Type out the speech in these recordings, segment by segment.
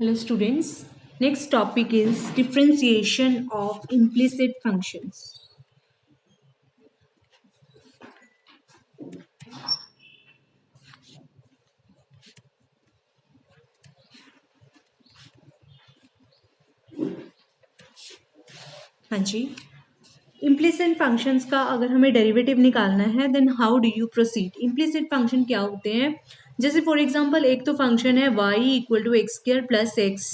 Hello students. Next topic is differentiation of implicit functions. हाँ जी. Implicit functions का अगर हमें डेरिवेटिव निकालना है then how do you proceed. Implicit function क्या होते हैं? जैसे फॉर एग्जांपल एक तो फंक्शन है y equal to x square plus x,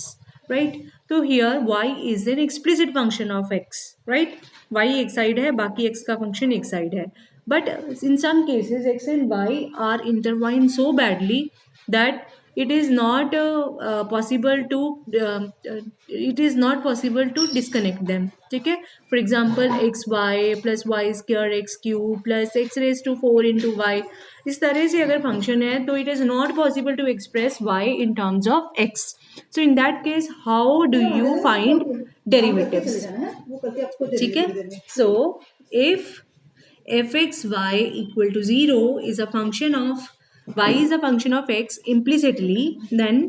right. तो here y is an explicit function of x, right. y एक साइड है, बाकी x का फंक्शन एक साइड है. But in some cases x and y are intertwined so badly that it is not possible to it is not possible to disconnect them. ठीक है. For example x y plus y square x cube plus x raise to 4 into y. इस तरह से अगर function है तो it is not possible to express y in terms of x. So in that case how do you find derivatives. ठीक है. So if fxy equal to 0 is a function of y is a function of x implicitly, then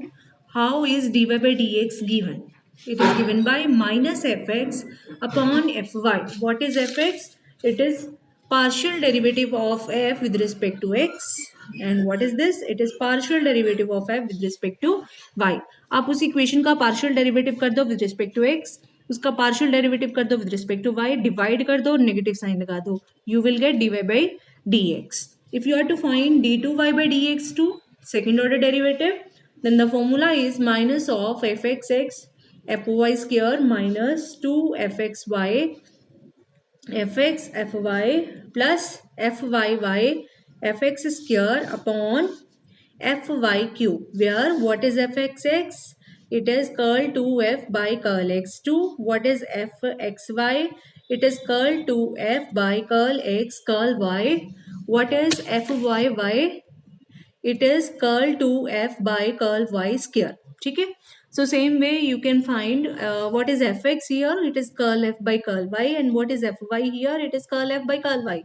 how is dy by dx given? It is given by minus fx upon fy. What is fx? It is partial derivative of f with respect to x. And what is this? It is partial derivative of f with respect to y. आप उस equation का partial derivative कर दो with respect to x, उसका partial derivative कर दो with respect to y, divide कर दो, नेगेटिव साइन लगा दो, you will get d y by d x. If you are to find d two y by d x two second order derivative, then the formula is minus of fxx fy square minus 2fxy fx fy plus fyy fx square upon fy cube, where what is fxx? It is curl 2f by curl x2. What is fxy? It is curl 2f by curl x curl y. What is fyy? It is curl 2f by curl y square. ठीक है. So same way you can find what is fx here. It is curl f by curl y, and what is fy here. It is curl f by curl y.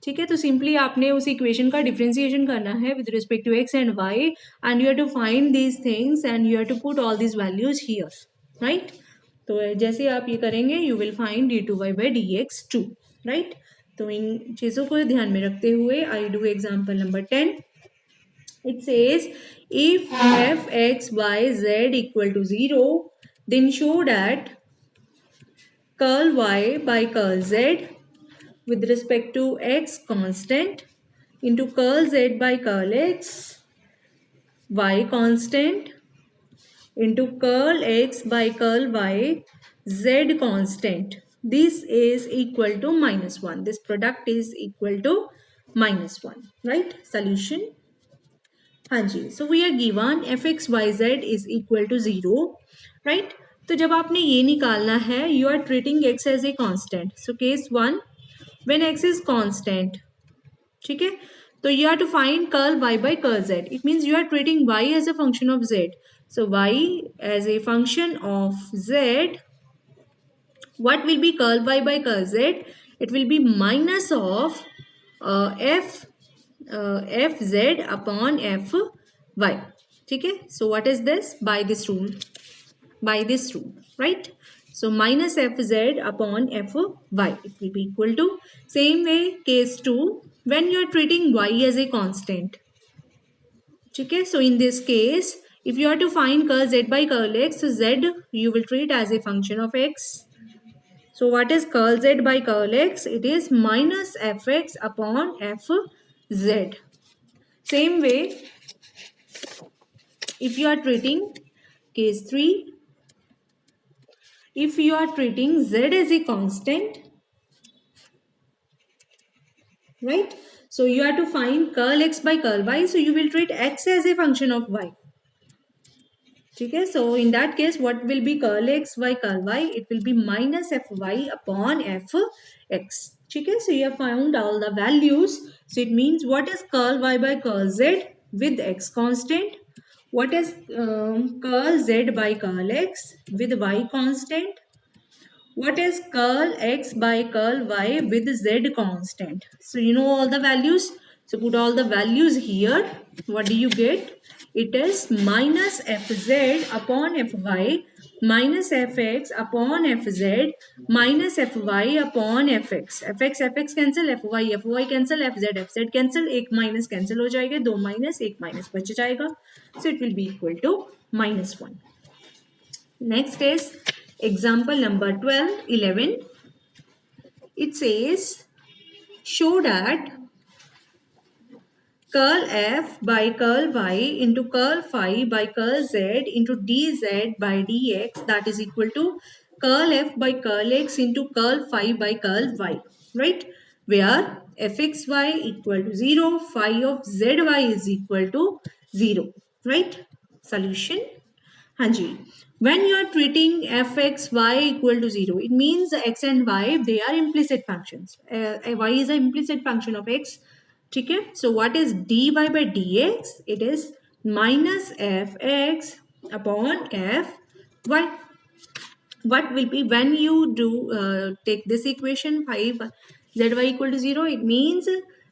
ठीक है. तो simply आपने उस equation का differentiation करना है with respect to x and y, and you have to find these things and you have to put all these values here, right. तो जैसे आप ये करेंगे you will find d two y by d x two, right. तो इन चीज़ों को ध्यान में रखते हुए I do example number 10. It says if f x y z equal to 0, then show that curl y by curl z with respect to x constant into curl z by curl x y constant into curl x by curl y z constant. This is equal to minus 1. This product is equal to minus 1, right? Solution. हाँ जी. So we are given f x y z is equal to 0, right. तो जब आपने ये निकालना है you are treating x as a constant. So case 1, when x is constant, ठीक है, तो you are to find curl y by curl z. It means you are treating y as a function of z. So y as a function of z, what will be curl y by curl z? It will be minus of f z upon f y. ठीक है. So what is this? By this rule. By this rule, right? So minus f z upon f y. It will be equal to. Same way, case 2, when you are treating y as a constant. ठीक है. So in this case, if you are to find curl z by curl x, so z you will treat as a function of x. So what is curl z by curl x? It is minus fx upon fz. Same way, if you are treating case 3, if you are treating z as a constant, right? So you have to find curl x by curl y. So you will treat x as a function of y. ठीक है. So in that case, what will be curl x by curl y? It will be minus fy upon fx. ठीक है. So you have found all the values. So it means what is curl y by curl z with x constant? What is curl z by curl x with y constant? What is curl x by curl y with z constant? So you know all the values. So put all the values here. What do you get? It is minus fz upon fy minus fx upon fz minus fy upon fx. fx cancel, fy cancel, fz cancel, एक minus cancel हो जाएगा, दो minus एक minus बच जाएगा. So it will be equal to -1. Next is example number 11. It says show that curl f by curl y into curl phi by curl z into dz by dx, that is equal to curl f by curl x into curl phi by curl y, right? Where fxy equal to 0, phi of zy is equal to 0, right? Solution. Hanji. When you are treating fx y equal to 0, it means x and y, they are implicit functions. Y is an implicit function of x. Okay? So what is dy by dx? It is minus fx upon fy. What will be when you do take this equation 5 zy equal to 0? It means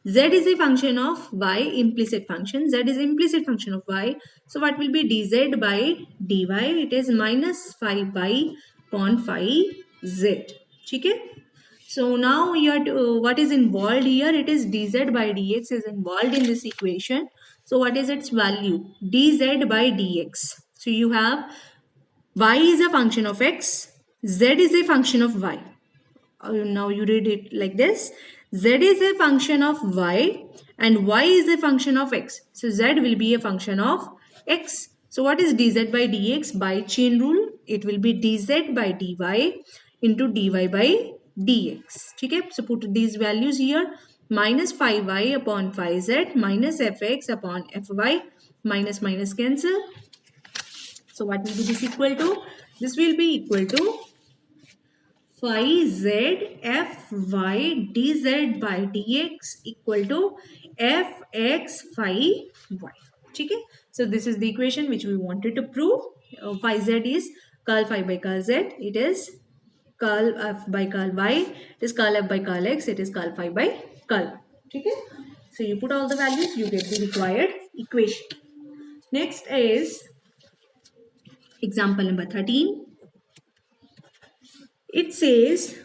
z is a function of y, implicit function. Z is implicit function of y. So what will be dz by dy? It is minus phi y upon phi z. Okay? So now what is involved here? It is dz by dx is involved in this equation. So what is its value? dz by dx. So you have y is a function of x, z is a function of y. Now you read it like this. Z is a function of y and y is a function of x. So z will be a function of x. So what is dz by dx? By chain rule, it will be dz by dy into dy by dx. Okay? So put these values here. Minus phi y upon phi z minus fx upon fy, minus minus cancel. So what will be this equal to? This will be equal to phi z fy dz by dx equal to fx phi y. Okay? So this is the equation which we wanted to prove. Phi z is curl phi by curl z. It is curl f by curl y. It is curl f by curl x. It is curl phi by curl. Okay? So you put all the values, you get the required equation. Next is example number 13. It says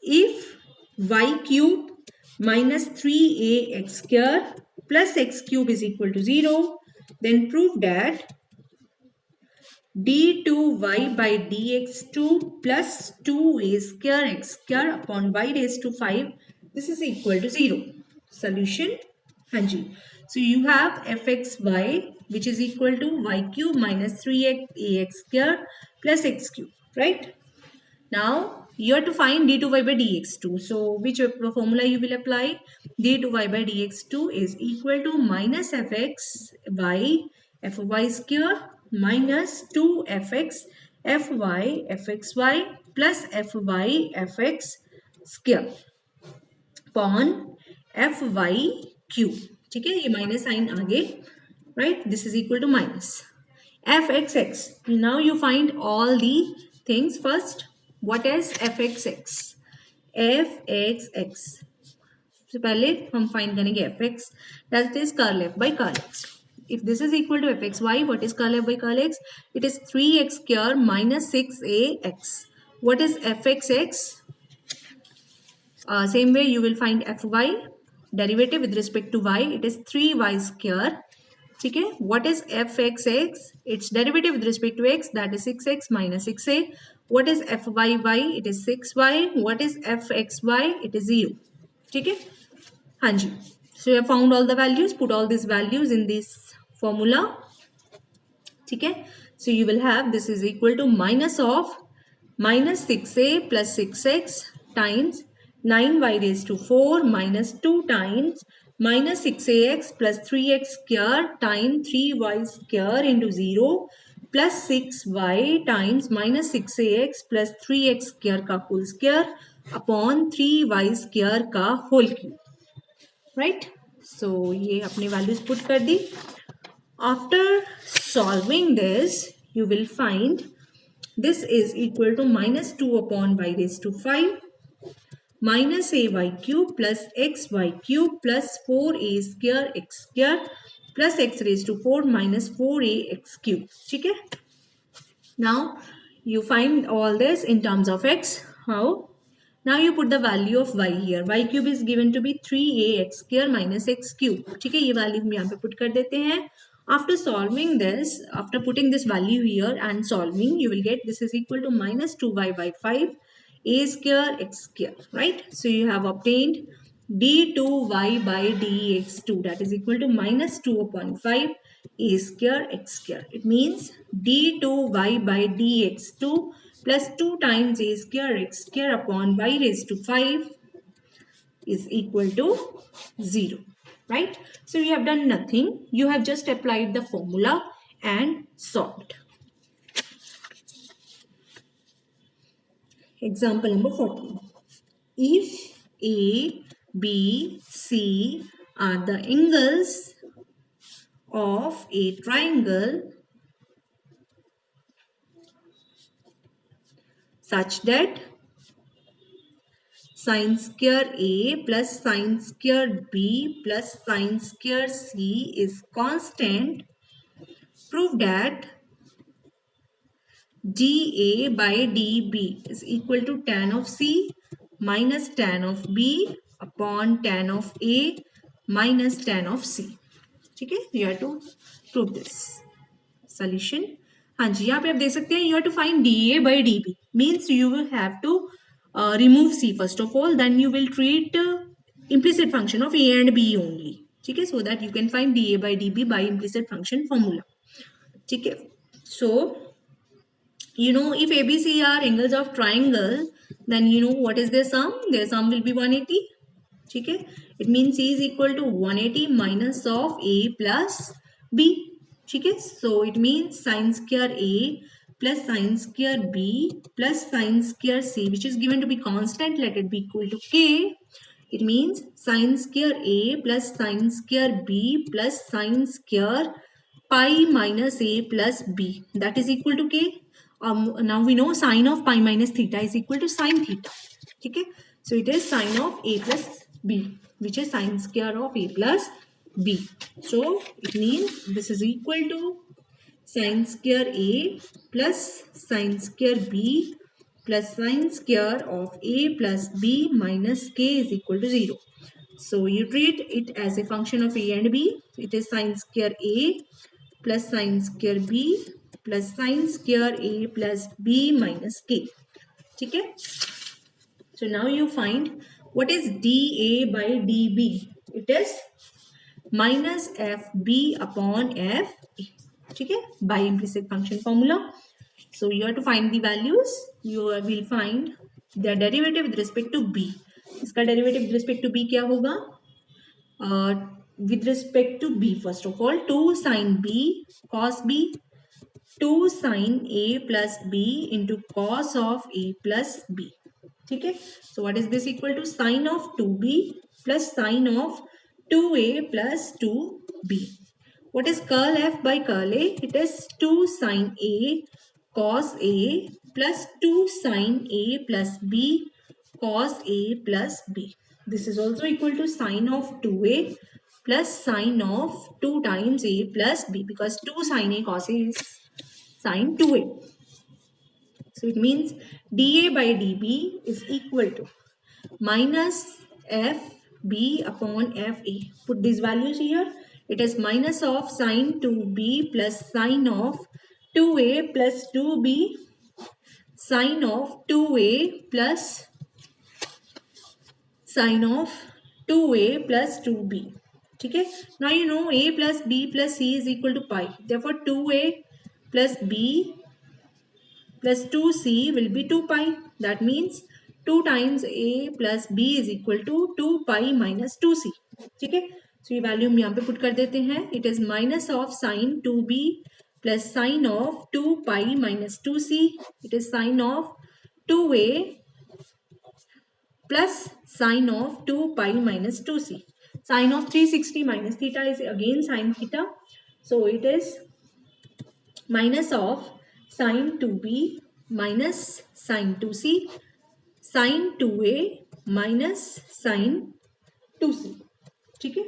if y cube minus 3ax square plus x cube is equal to 0, then prove that d2y by dx2 plus 2a square x square upon y raised to 5, this is equal to 0. Solution. Hanji. So you have fxy which is equal to y cube minus 3ax square plus x cube, right? Now you have to find d2y by dx2. So which formula you will apply? d2y by dx2 is equal to minus fxy fy square minus 2fx fy fxy plus fy fx square upon fy cube. ठीक है, ये minus sign आगे, right? This is equal to minus fxx. Now you find all the things first. What is fxx? fxx से पहले हम find करेंगे fx, that is curl f by curl x. If this is equal to fxy, what is curl f by curl x? It is 3x square minus 6ax. What is fxx? Same way you will find fy, derivative with respect to y, it is 3y square. ठीक है, what is fxx? Its derivative with respect to x, that is 6x minus 6a. What is fyy? It is 6y. What is fxy? It is 0. ठीक है, हाँ जी. So you have found all the values. Put all these values in this formula. ठीक है, so you will have this is equal to minus of minus 6a plus 6x times 9y raised to 4 minus 2 times minus 6ax plus 3x square times 3y square into 0 plus 6y times minus 6ax plus 3x square का whole square upon 3y square का whole cube. Right? So ये अपने values put कर दी. After solving this, you will find this is equal to minus 2 upon y raised to 5 minus ay cube plus xy cube plus 4a square x square plus x raise to 4 minus 4ax cube. ठीक है. Now you find all this in terms of x. How? Now you put the value of y here. Y cube is given to be 3ax square minus x cube. ठीक है, ये value हम यहाँ पे put कर देते हैं. After solving this, after putting this value here and solving, you will get this is equal to minus 2y by 5 a square x square, right? So you have obtained d2y by dx2, that is equal to minus 2 upon 5 a square x square. It means d2y by dx2 plus 2 times a square x square upon y raised to 5 is equal to 0, right? So you have done nothing. You have just applied the formula and solved. Example number 14. If A, B, C are the angles of a triangle such that sin square A plus sin square B plus sin square C is constant, prove that dA by dB is equal to tan of C minus tan of B upon tan of A minus tan of C. ठीक है, you have to prove this. Solution. हाँ जी, यहाँ पे आप देख सकते हैं, you have to find dA by dB. Means you will have to remove C first of all, then you will treat implicit function of A and B only. ठीक है, so that you can find dA by dB by implicit function formula. ठीक है, so you know if ABC are angles of triangle, then you know what is their sum. Their sum will be 180. ठीक है, it means C is equal to 180 minus of A plus B. ठीक है, so it means sin square A plus sin square B plus sin square C, which is given to be constant, let it be equal to K. It means sin square A plus sin square B plus sin square pi minus A plus B, that is equal to K. Now we know sine of pi minus theta is equal to sine theta. ठीक है, so it is sine of A plus B, which is sine square of A plus B. So it means this is equal to sine square A plus sine square B plus sine square of A plus B minus K is equal to 0. So you treat it as a function of A and B. It is sine square A plus sine square B plus sine square A plus B minus K. ठीक है, so now you find what is dA by dB. It is minus FB upon FA. ठीक है, by implicit function formula. So you have to find the values. You will find the derivative with respect to B. इसका derivative with respect to B क्या होगा? With respect to B, first of all, 2 sin B cos B, 2 sin A plus B into cos of A plus B. ठीक है, so what is this equal to? Sin of 2B plus sin of 2A plus 2B. What is curl F by curl A? It is 2 sin A cos A plus 2 sin A plus B cos A plus B. This is also equal to sin of 2A plus sin of 2 times A plus B, because 2 sin A cos A is sin 2A. So it means dA by dB is equal to minus FB upon FA. Put these values here. It is minus of sin 2B plus sin of 2A plus 2B sin of 2A plus sin of 2A plus 2B. ठीक है, now you know A plus B plus C is equal to pi. Therefore 2A plus B plus 2C will be 2 pi. That means 2 times A plus B is equal to 2 pi minus 2C. ठीक है, so ये value हम यहाँ पे put कर देते हैं. It is minus of sin 2B plus sin of 2 pi minus 2C. It is sin of 2A plus sin of 2 pi minus 2C. Sin of 360 minus theta is again sin theta. So it is minus of sin 2B minus sin 2C sin 2A minus sin 2C. ठीक है,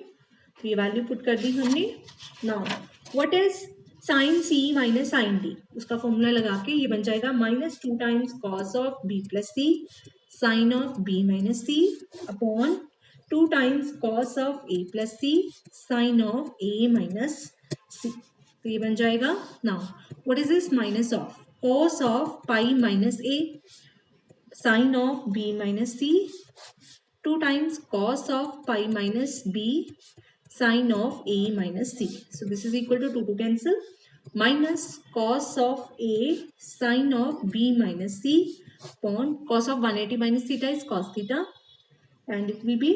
तो ये value put कर दी हमने. Now what is sine c minus sine d, उसका formula लगा के ये बन जाएगा -2 times cos of b plus c sine of b minus c upon 2 times cos of a plus c sine of a minus c. तो ये बन जाएगा. Now what is this minus of cos of pi minus a sine of b minus c 2 times cos of pi minus b sine of a minus c. So this is equal to 2 cancel minus cos of a sine of b minus c upon cos of 180 minus theta is cos theta and it will be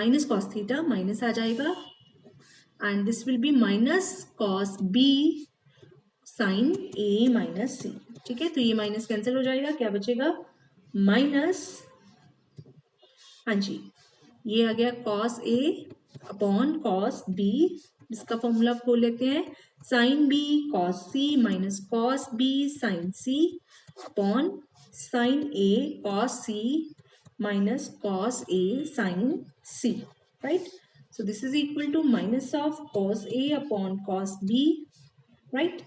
minus cos theta minus आ जाएगा and this will be minus cos b sin a minus c. ठीक है, तो ये minus cancel हो जाएगा, क्या बचेगा minus, हाँ जी, ये आ गया cos A upon cos B, जिसका फॉर्मूला खोल लेते हैं sine B cos C minus cos B sine C upon sine A cos C minus cos A sine C. Right, so this is equal to minus of cos A upon cos B. Right,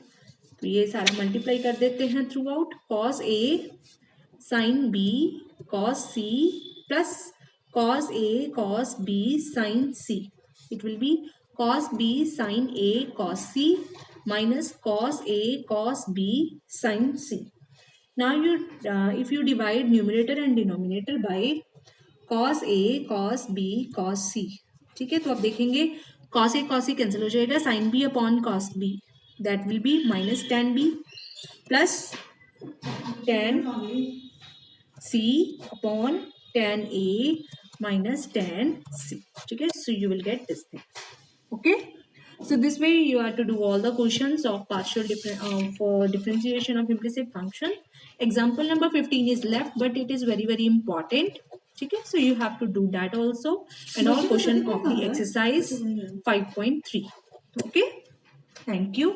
तो ये सारा multiply कर देते हैं throughout. Cos A sin b cos c plus cos a cos b sin c. It will be cos b sin a cos c minus cos a cos b sin c. Now if you divide numerator and denominator by cos a cos b cos c, ठीक है, तो आप देखेंगे cos a cos c cancel हो जाएगा, sin b upon cos b that will be minus tan b plus tan c upon tan a minus tan c. ठीक है, so you will get this thing. Okay, so this way you have to do all the questions of partial for differentiation of implicit function. Example number 15 is left, but it is very important. ठीक है, so you have to do that also and all question of the exercise 5.3. Okay, thank you.